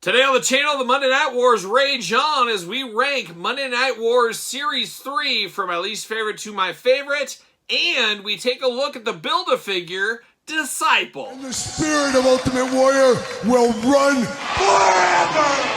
Today on the channel, the Monday Night Wars rage on as we rank Monday Night Wars Series 3 from my least favorite to my favorite, and we take a look at the Build-A-Figure Disciple. And the spirit of Ultimate Warrior will run forever!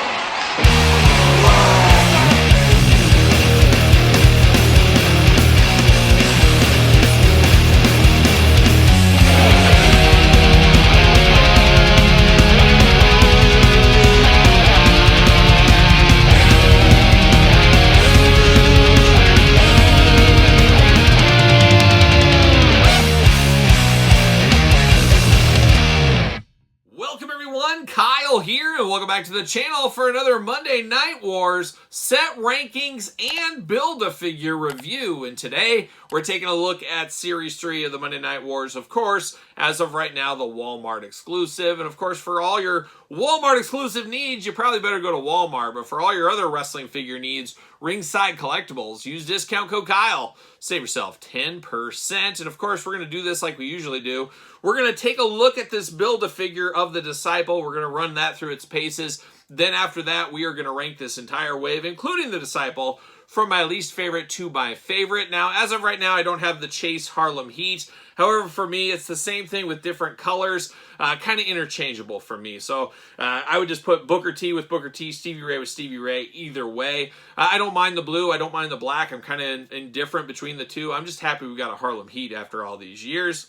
Kyle here, and welcome back to the channel for another Monday Night Wars set rankings and Build-A-Figure review. And today, we're taking a look at Series 3 of the Monday Night Wars, of course, as of right now, the Walmart exclusive. And of course, for all your Walmart exclusive needs, you probably better go to Walmart. But for all your other wrestling figure needs, Ringside Collectibles, use discount code Kyle. Save yourself 10%. And of course, we're going to do this like we usually do. We're going to take a look at this Build-A-Figure of the Disciple. We're going to run that through its paces. Then after that, we are going to rank this entire wave, including the Disciple, from my least favorite to my favorite. Now, as of right now, I don't have the Chase Harlem Heat. However, for me, it's the same thing with different colors, kind of interchangeable for me. So I would just put Booker T with Booker T, Stevie Ray with Stevie Ray, either way. I don't mind the blue. I don't mind the black. I'm kind of indifferent between the two. I'm just happy we got a Harlem Heat after all these years.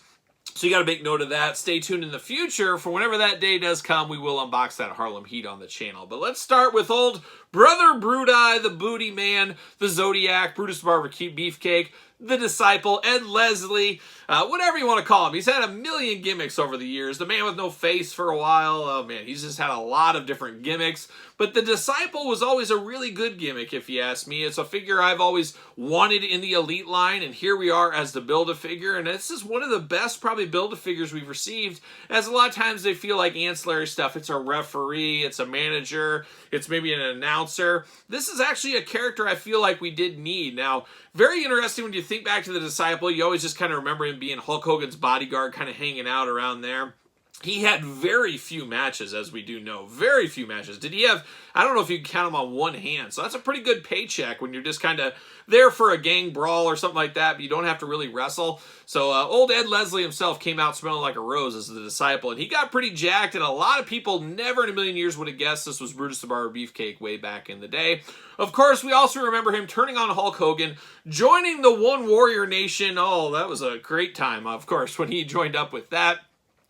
So you got to make note of that. Stay tuned in the future for whenever that day does come. We will unbox that Harlem Heat on the channel. But let's start with old Brother Brudeye, the Booty Man, the Zodiac, Brutus the Barber Beefcake, the Disciple, Ed Leslie, whatever you want to call him. He's had a million gimmicks over the years. The man with no face for a while. Oh man, he's just had a lot of different gimmicks. But the Disciple was always a really good gimmick, if you ask me. It's a figure I've always wanted in the Elite line, and here we are as the Build-A-Figure. And this is one of the best, probably, Build-A-Figures we've received, as a lot of times they feel like ancillary stuff. It's a referee, it's a manager, it's maybe an announcer. This is actually a character I feel like we did need. Now, very interesting when you think back to the Disciple. You always just kind of remember him being Hulk Hogan's bodyguard, kind of hanging out around there. He had very few matches, as we do know. Very few matches. Did he have, I don't know if you can count them on one hand. So that's a pretty good paycheck when you're just kind of there for a gang brawl or something like that, but you don't have to really wrestle. So old Ed Leslie himself came out smelling like a rose as the Disciple, and he got pretty jacked, and a lot of people never in a million years would have guessed this was Brutus the Barber Beefcake way back in the day. Of course, we also remember him turning on Hulk Hogan, joining the One Warrior Nation. Oh, that was a great time, of course, when he joined up with that.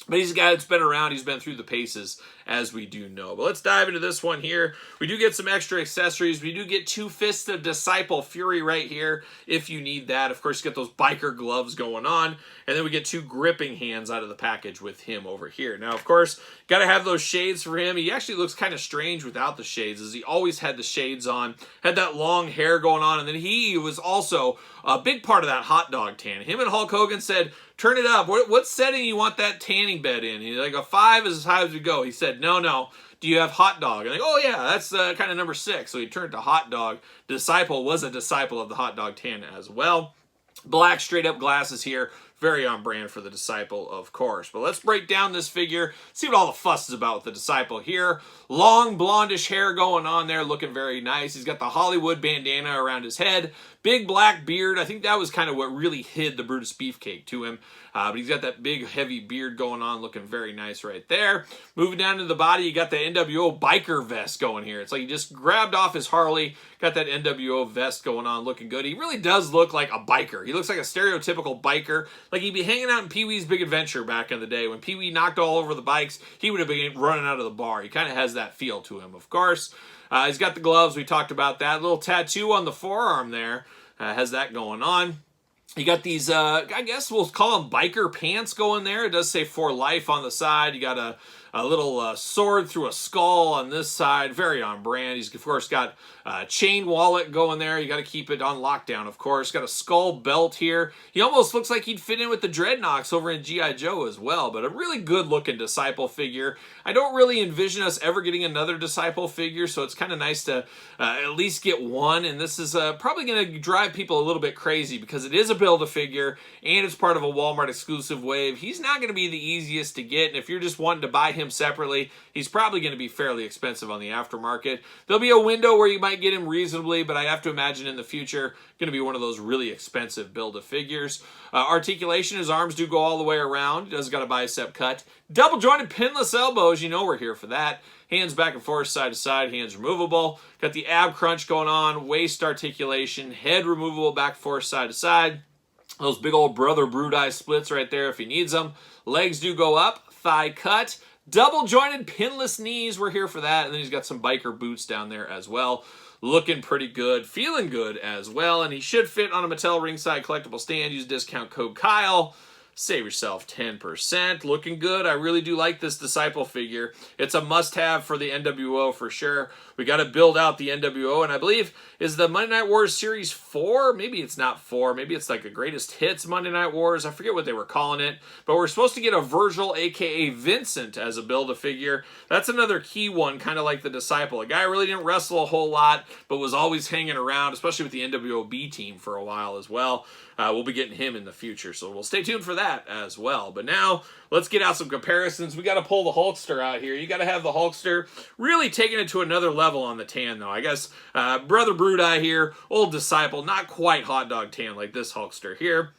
But he's a guy that's been around. He's been through the paces, as we do know. But let's dive into this one here. We do get some extra accessories. We do get 2 Fists of Disciple Fury right here, if you need that. Of course, you get those biker gloves going on. And then we get 2 gripping hands out of the package with him over here. Now, of course, got to have those shades for him. He actually looks kind of strange without the shades, as he always had the shades on. Had that long hair going on. And then he was also a big part of that hot dog tan. Him and Hulk Hogan said, turn it up. What setting you want that tanning bed in? He's like, a 5 is as high as we go. He said, no. Do you have hot dog? I'm like, oh yeah, that's kind of number 6. So he turned to hot dog. Disciple was a disciple of the hot dog tan as well. Black straight up glasses here. Very on brand for the Disciple, of course. But let's break down this figure, see what all the fuss is about with the Disciple here. Long blondish hair going on there, looking very nice. He's got the Hollywood bandana around his head. Big black beard. I think that was kind of what really hid the Brutus Beefcake to him. But he's got that big, heavy beard going on, looking very nice right there. Moving down to the body, you got the NWO biker vest going here. It's like he just grabbed off his Harley, got that NWO vest going on, looking good. He really does look like a biker. He looks like a stereotypical biker. Like he'd be hanging out in Pee-wee's Big Adventure back in the day. When Pee-wee knocked all over the bikes, he would have been running out of the bar. He kind of has that feel to him, of course. He's got the gloves. We talked about that. Little tattoo on the forearm there. Has that going on. You got these, I guess we'll call them biker pants going there. It does say For Life on the side. You got a little sword through a skull on this side. Very on brand. He's, of course, got a chain wallet going there. You got to keep it on lockdown, of course. Got a skull belt here. He almost looks like he'd fit in with the Dreadnoks over in G.I. Joe as well. But a really good-looking Disciple figure. I don't really envision us ever getting another Disciple figure, so it's kind of nice to at least get one. And this is probably going to drive people a little bit crazy because it is a Build-A-Figure and it's part of a Walmart exclusive wave. He's not going to be the easiest to get, and if you're just wanting to buy him him separately, he's probably going to be fairly expensive on the aftermarket. There'll be a window where you might get him reasonably, but I have to imagine in the future, going to be one of those really expensive Build-A-Figures. Articulation, his arms do go all the way around. He does got a bicep cut. Double jointed pinless elbows, you know we're here for that. Hands back and forth, side to side, hands removable. Got the ab crunch going on, waist articulation, head removable, back and forth, side to side. Those big old brother brood eye splits right there if he needs them. Legs do go up, thigh cut. Double jointed pinless knees, we're here for that. And then he's got some biker boots down there as well. Looking pretty good, feeling good as well, and he should fit on a Mattel Ringside Collectible stand. Use discount code Kyle. Save yourself 10%. Looking good. I really do like this Disciple figure. It's a must-have for the NWO for sure. We got to build out the NWO, and I believe is the Monday Night Wars Series 4. Maybe it's not 4. Maybe it's like a Greatest Hits Monday Night Wars. I forget what they were calling it. But we're supposed to get a Virgil, a.k.a. Vincent, as a Build-A-Figure. That's another key one, kind of like the Disciple. A guy really didn't wrestle a whole lot, but was always hanging around, especially with the NWO B team for a while as well. We'll be getting him in the future, so we'll stay tuned for that as well. But now, let's get out some comparisons. We got to pull the Hulkster out here. You got to have the Hulkster really taking it to another level on the tan, though. I guess Brother Brood Eye here, old Disciple, not quite hot dog tan like this Hulkster here.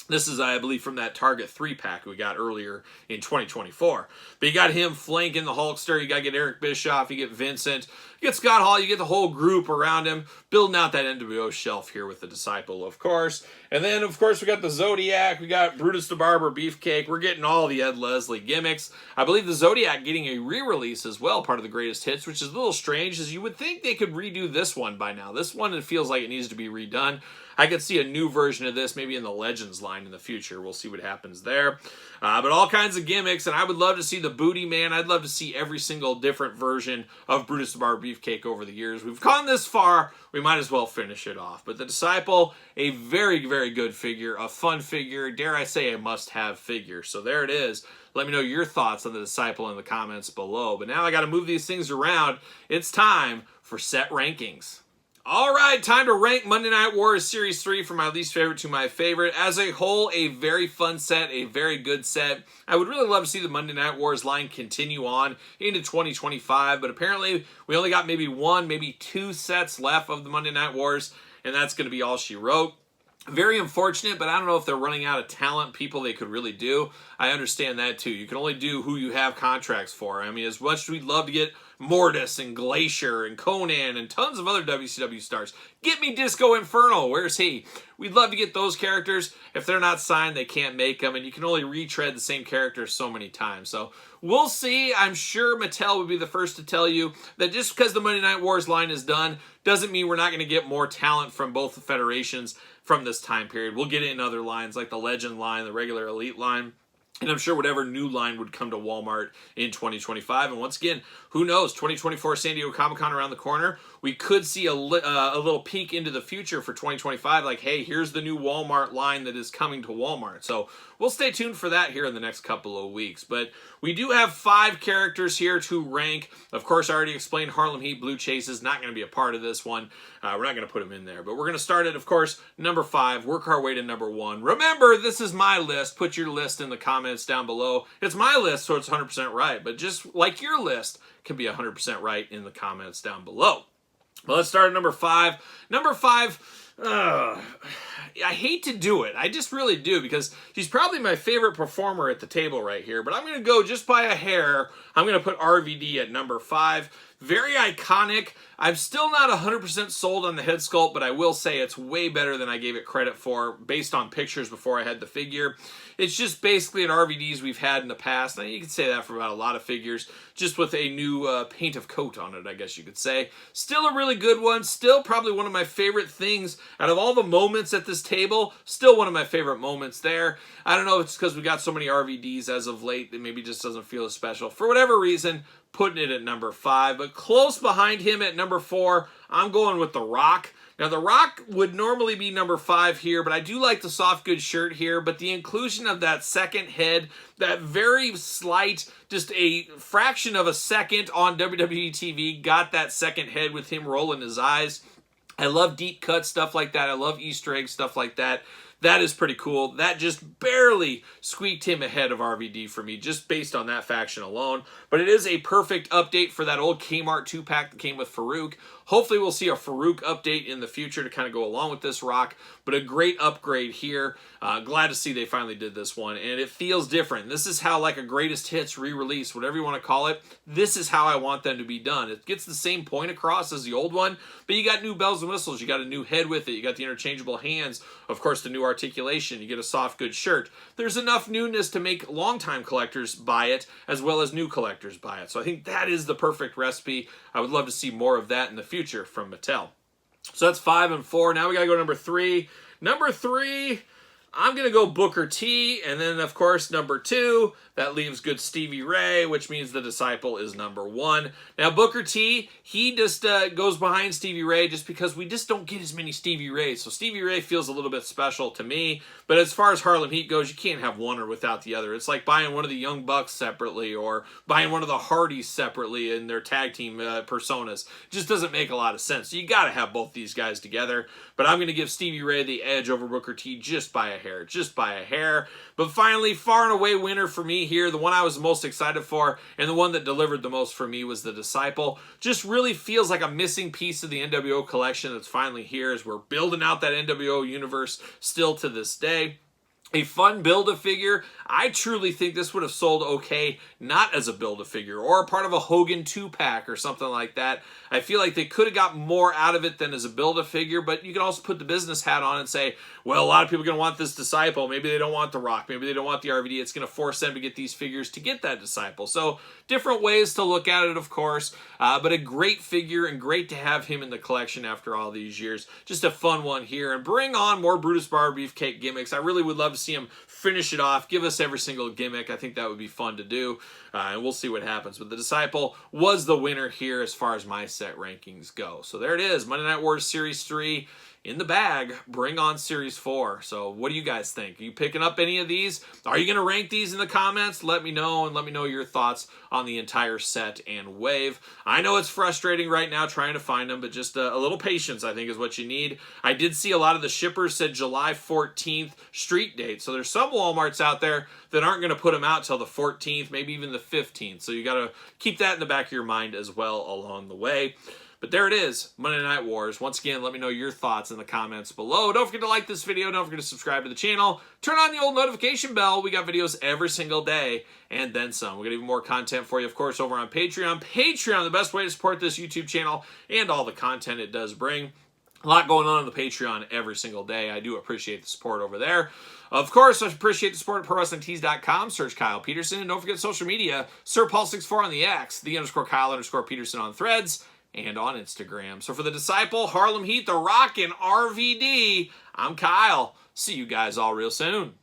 This is, I believe, from that Target 3-pack we got earlier in 2024. But you got him flanking the Hulkster. You got to get Eric Bischoff. You get Vincent. You get Scott Hall. You get the whole group around him, building out that NWO shelf here with the Disciple, of course. And then, of course, we got the Zodiac. We got Brutus the Barber Beefcake. We're getting all the Ed Leslie gimmicks. I believe the Zodiac getting a re-release as well, part of the Greatest Hits, which is a little strange, as you would think they could redo this one by now. This one, it feels like it needs to be redone. I could see a new version of this maybe in the Legends line in the future. We'll see what happens there. But all kinds of gimmicks, and I would love to see the Booty Man. I'd love to see every single different version of Brutus the Barber Beefcake over the years. We've gone this far, we might as well finish it off. But the Disciple, a very, very good figure, a fun figure, dare I say a must-have figure. So there it is. Let me know your thoughts on the Disciple in the comments below. But now I got to move these things around. It's time for set rankings. All right, time to rank Monday Night Wars Series 3 from my least favorite to my favorite. As a whole, a very fun set, a very good set. I would really love to see the Monday Night Wars line continue on into 2025, but apparently we only got maybe one, maybe two sets left of the Monday Night Wars, and that's going to be all she wrote. Very unfortunate, but I don't know if they're running out of talent, people they could really do. I understand that too. You can only do who you have contracts for. I mean, as much as we'd love to get Mortis and Glacier and Conan and tons of other WCW stars. Get me Disco Inferno. Where's he? We'd love to get those characters. If they're not signed, they can't make them, and you can only retread the same characters so many times. So we'll see. I'm sure Mattel would be the first to tell you that just because the Monday Night Wars line is done doesn't mean we're not going to get more talent from both the federations from this time period. We'll get it in other lines like the Legend line, the regular Elite line. And I'm sure whatever new line would come to Walmart in 2025. And once again, who knows? 2024 San Diego Comic-Con around the corner. We could see a little peek into the future for 2025. Like, hey, here's the new Walmart line that is coming to Walmart. So we'll stay tuned for that here in the next couple of weeks. But we do have 5 characters here to rank. Of course, I already explained Harlem Heat Blue Chase is not going to be a part of this one. We're not going to put him in there. But we're going to start at, of course, number 5. Work our way to number 1. Remember, this is my list. Put your list in the comments down below. It's my list, so it's 100% right. But just like your list can be 100% right in the comments down below. Well, let's start at number 5. Number 5, I hate to do it. I just really do, because he's probably my favorite performer at the table right here. But I'm going to go just by a hair. I'm going to put RVD at number 5. Very iconic. I'm still not 100% sold on the head sculpt, but I will say it's way better than I gave it credit for based on pictures before I had the figure. It's just basically an RVDs we've had in the past. Now, you could say that for about a lot of figures, just with a new paint of coat on it, I guess you could say. Still a really good one. Still probably one of my favorite things out of all the moments at this table. Still one of my favorite moments there. I don't know if it's because we got so many RVDs as of late that maybe just doesn't feel as special. For whatever reason, putting it at number 5. But close behind him at number 4, I'm going with The Rock. Now, The Rock would normally be number 5 here, but I do like the soft goods shirt here. But the inclusion of that second head, that very slight, just a fraction of a second on WWE TV, got that second head with him rolling his eyes. I love deep cut stuff like that. I love Easter egg stuff like that. That is pretty cool. That just barely squeaked him ahead of RVD for me, just based on that faction alone. But it is a perfect update for that old Kmart 2-pack that came with Farouk. Hopefully we'll see a Farouk update in the future to kind of go along with this rock, but a great upgrade here. Glad to see they finally did this one, and it feels different. This is how, like, a greatest hits re-release, whatever you want to call it, this is how I want them to be done. It gets the same point across as the old one, but you got new bells and whistles. You got a new head with it. You got the interchangeable hands. Of course, the new articulation. You get a soft, good shirt. There's enough newness to make longtime collectors buy it, as well as new collectors buy it. So I think that is the perfect recipe. I would love to see more of that in the future from Mattel. So that's 5 and 4. Now we got to go to number 3. Number 3, I'm going to go Booker T. And then, of course, number 2, that leaves good Stevie Ray, which means the Disciple is number 1. Now, Booker T, he just goes behind Stevie Ray just because we just don't get as many Stevie Rays. So Stevie Ray feels a little bit special to me. But as far as Harlem Heat goes, you can't have one or without the other. It's like buying one of the Young Bucks separately or buying one of the Hardys separately in their tag team personas. It just doesn't make a lot of sense. So you got to have both these guys together. But I'm going to give Stevie Ray the edge over Booker T just by a hair. Just by a hair. But finally, far and away winner for me here, the one I was the most excited for, and the one that delivered the most for me was the Disciple. Just really feels like a missing piece of the NWO collection that's finally here as we're building out that NWO universe still to this day. A fun Build-A-Figure. I truly think this would have sold okay, not as a Build-A-Figure or a part of a Hogan 2-pack or something like that. I feel like they could have got more out of it than as a Build-A-Figure, but you can also put the business hat on and say, well, a lot of people are going to want this Disciple. Maybe they don't want the Rock. Maybe they don't want the RVD. It's going to force them to get these figures to get that Disciple. So different ways to look at it, of course, but a great figure and great to have him in the collection after all these years. Just a fun one here. And bring on more Brutus Barber Beefcake gimmicks. I really would love to see him finish it off. Give us every single gimmick. I think that would be fun to do, and we'll see what happens. But the Disciple was the winner here as far as my set rankings go. So there it is. Monday Night Wars Series 3 in the bag. Bring on Series 4. So what do you guys think? Are you picking up any of these? Are you going to rank these in the comments? Let me know, and let me know your thoughts on the entire set and wave. I know it's frustrating right now trying to find them, but just a little patience, I think, is what you need. I did see a lot of the shippers said July 14th street date. So there's some Walmarts out there that aren't going to put them out till the 14th, maybe even the 15th. So you got to keep that in the back of your mind as well along the way. But there it is, Monday Night Wars. Once again, let me know your thoughts in the comments below. Don't forget to like this video. Don't forget to subscribe to the channel. Turn on the old notification bell. We got videos every single day and then some. We got even more content for you, of course, over on Patreon. Patreon, the best way to support this YouTube channel and all the content it does bring. A lot going on the Patreon every single day. I do appreciate the support over there. Of course, I appreciate the support at ProWrestlingTees.com. Search Kyle Peterson. And don't forget social media. SirPaul64 on the X. _Kyle_Peterson on Threads. And on Instagram. So for the Disciple, Harlem Heat, The Rock, and RVD, I'm Kyle. See you guys all real soon.